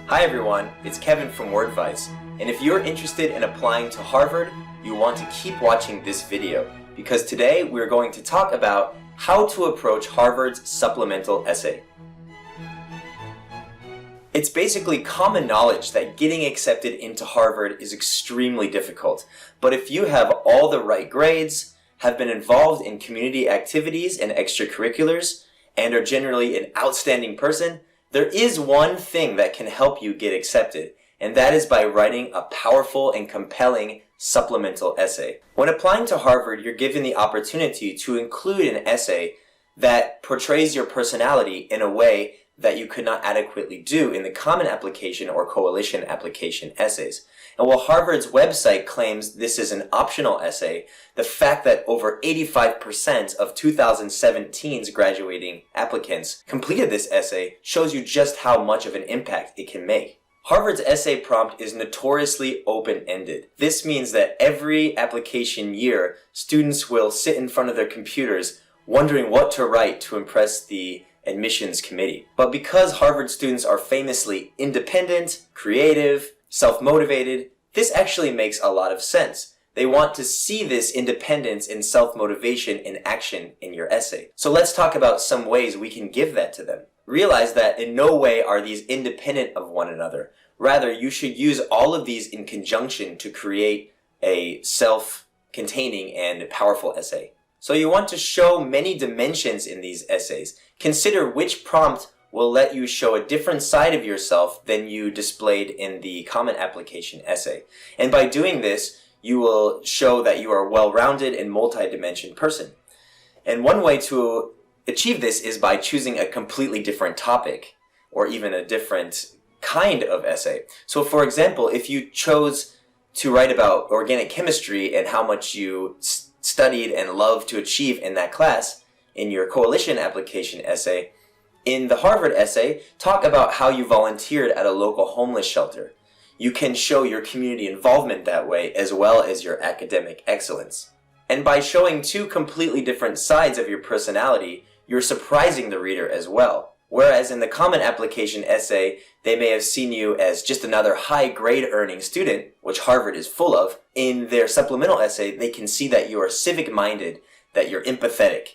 Hi everyone, it's Kevin from Wordvice, and if you're interested in applying to Harvard, you want to keep watching this video, because today we're going to talk about how to approach Harvard's supplemental essay. It's basically common knowledge that getting accepted into Harvard is extremely difficult, but if you have all the right grades, have been involved in community activities and extracurriculars, and are generally an outstanding person, there is one thing that can help you get accepted, and that is by writing a powerful and compelling supplemental essay. When applying to Harvard, you're given the opportunity to include an essay that portrays your personality in a way that you could not adequately do in the common application or coalition application essays. And while Harvard's website claims this is an optional essay, the fact that over 85% of 2017's graduating applicants completed this essay shows you just how much of an impact it can make. Harvard's essay prompt is notoriously open-ended. This means that every application year, students will sit in front of their computers wondering what to write to impress the admissions committee. But because Harvard students are famously independent, creative, self-motivated, this actually makes a lot of sense. They want to see this independence and self-motivation in action in your essay. So let's talk about some ways we can give that to them. Realize that in no way are these independent of one another. Rather, you should use all of these in conjunction to create a self-containing and powerful essay. So you want to show many dimensions in these essays. Consider which prompt will let you show a different side of yourself than you displayed in the common application essay. And by doing this, you will show that you are a well-rounded and multi-dimension person. And one way to achieve this is by choosing a completely different topic or even a different kind of essay. So for example, if you chose to write about organic chemistry and how much you studied and loved to achieve in that class in your coalition application essay, in the Harvard essay, talk about how you volunteered at a local homeless shelter. You can show your community involvement that way as well as your academic excellence. And by showing two completely different sides of your personality, you're surprising the reader as well. Whereas in the common application essay, they may have seen you as just another high grade earning student, which Harvard is full of. In their supplemental essay, they can see that you are civic minded, that you're empathetic.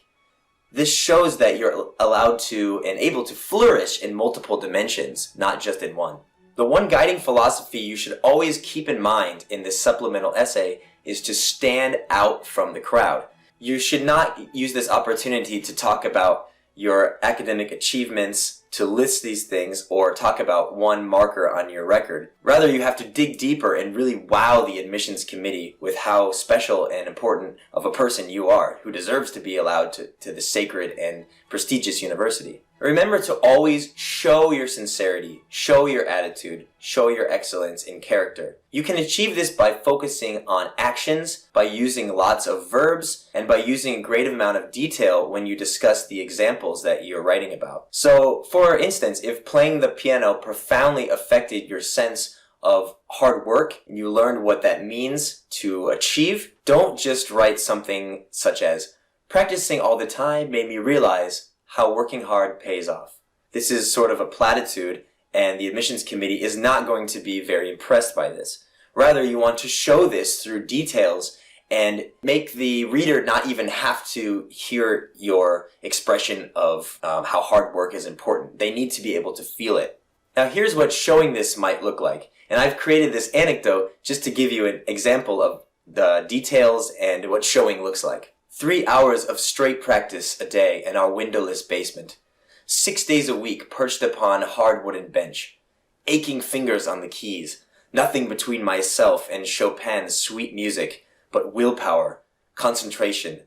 This shows that you're allowed to and able to flourish in multiple dimensions, not just in one. The one guiding philosophy you should always keep in mind in this supplemental essay is to stand out from the crowd. You should not use this opportunity to talk about your academic achievements, to list these things, or talk about one marker on your record. Rather, you have to dig deeper and really wow the admissions committee with how special and important of a person you are, who deserves to be allowed to the sacred and prestigious university. Remember to always show your sincerity, show your attitude, show your excellence in character. You can achieve this by focusing on actions, by using lots of verbs, and by using a great amount of detail when you discuss the examples that you're writing about. So, for instance, if playing the piano profoundly affected your sense of hard work and you learned what that means to achieve, don't just write something such as, "Practicing all the time made me realize how working hard pays off." This is sort of a platitude, and the admissions committee is not going to be very impressed by this. Rather, you want to show this through details and make the reader not even have to hear your expression of how hard work is important. They need to be able to feel it. Now here's what showing this might look like. And I've created this anecdote just to give you an example of the details and what showing looks like. 3 hours of straight practice a day in our windowless basement. 6 days a week perched upon a hard wooden bench. Aching fingers on the keys. Nothing between myself and Chopin's sweet music, but willpower, concentration.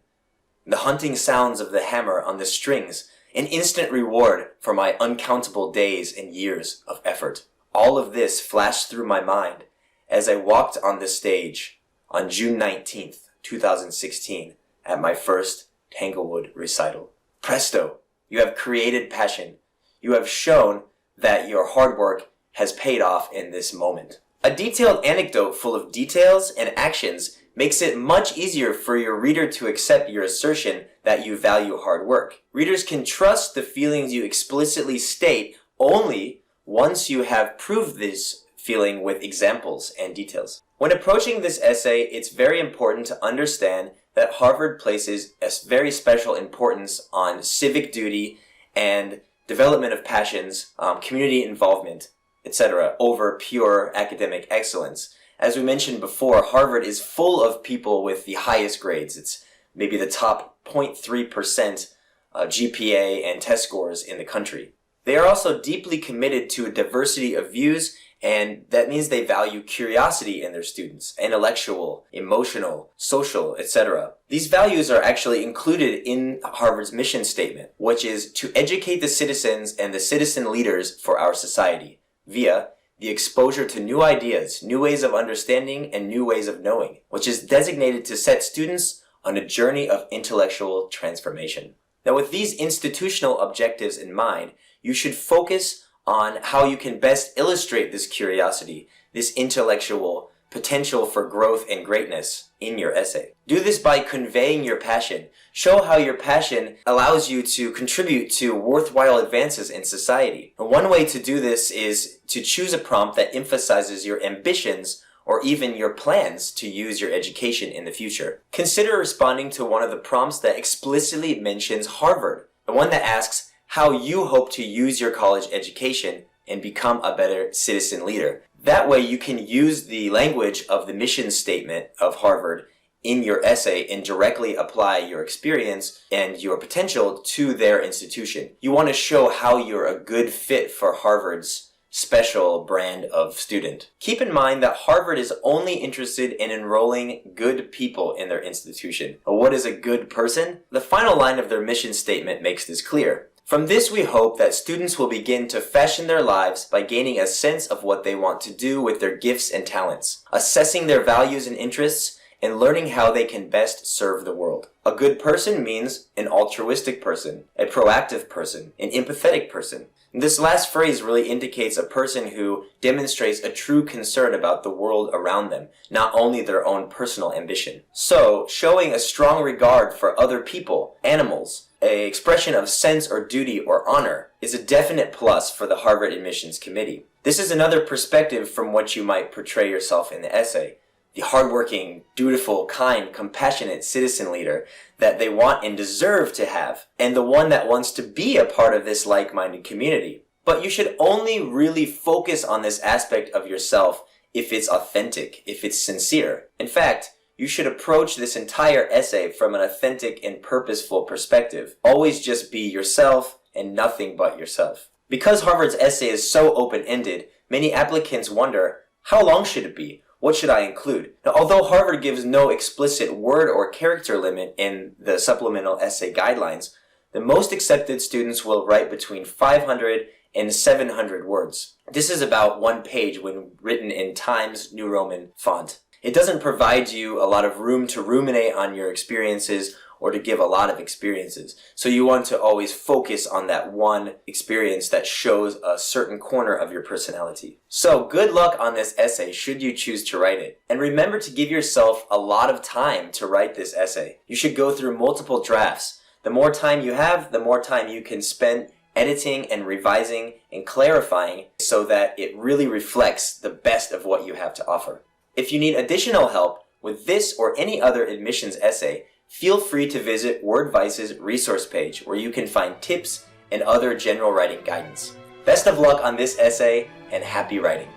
The hunting sounds of the hammer on the strings, an instant reward for my uncountable days and years of effort. All of this flashed through my mind as I walked on the stage on June 19th, 2016, at my first Tanglewood recital. Presto! You have created passion. You have shown that your hard work has paid off in this moment. A detailed anecdote full of details and actions makes it much easier for your reader to accept your assertion that you value hard work. Readers can trust the feelings you explicitly state only once you have proved this feeling with examples and details. When approaching this essay, it's very important to understand that Harvard places a very special importance on civic duty and development of passions, community involvement, etc., over pure academic excellence. As we mentioned before, Harvard is full of people with the highest grades. It's maybe the top 0.3% GPA and test scores in the country. They are also deeply committed to a diversity of views, and that means they value curiosity in their students, intellectual, emotional, social, etc. These values are actually included in Harvard's mission statement, which is to educate the citizens and the citizen leaders for our society via the exposure to new ideas, new ways of understanding, and new ways of knowing, which is designated to set students on a journey of intellectual transformation. Now, with these institutional objectives in mind, you should focus on how you can best illustrate this curiosity, this intellectual potential for growth and greatness in your essay. Do this by conveying your passion. Show how your passion allows you to contribute to worthwhile advances in society. And one way to do this is to choose a prompt that emphasizes your ambitions or even your plans to use your education in the future. Consider responding to one of the prompts that explicitly mentions Harvard, the one that asks how you hope to use your college education and become a better citizen leader. That way you can use the language of the mission statement of Harvard in your essay and directly apply your experience and your potential to their institution. You want to show how you're a good fit for Harvard's special brand of student. Keep in mind that Harvard is only interested in enrolling good people in their institution. What is a good person? The final line of their mission statement makes this clear. From this, we hope that students will begin to fashion their lives by gaining a sense of what they want to do with their gifts and talents, assessing their values and interests, and learning how they can best serve the world. A good person means an altruistic person, a proactive person, an empathetic person. And this last phrase really indicates a person who demonstrates a true concern about the world around them, not only their own personal ambition. So, showing a strong regard for other people, animals, an expression of sense or duty or honor is a definite plus for the Harvard Admissions Committee. This is another perspective from what you might portray yourself in the essay. The hardworking, dutiful, kind, compassionate citizen leader that they want and deserve to have, and the one that wants to be a part of this like-minded community. But you should only really focus on this aspect of yourself if it's authentic, if it's sincere. In fact, you should approach this entire essay from an authentic and purposeful perspective. Always just be yourself and nothing but yourself. Because Harvard's essay is so open-ended, many applicants wonder, how long should it be? What should I include? Now, although Harvard gives no explicit word or character limit in the supplemental essay guidelines, the most accepted students will write between 500 and 700 words. This is about 1 page when written in Times New Roman font. It doesn't provide you a lot of room to ruminate on your experiences or to give a lot of experiences. So you want to always focus on that one experience that shows a certain corner of your personality. So good luck on this essay should you choose to write it. And remember to give yourself a lot of time to write this essay. You should go through multiple drafts. The more time you have, the more time you can spend editing and revising and clarifying so that it really reflects the best of what you have to offer. If you need additional help with this or any other admissions essay, feel free to visit Wordvice's resource page where you can find tips and other general writing guidance. Best of luck on this essay and happy writing!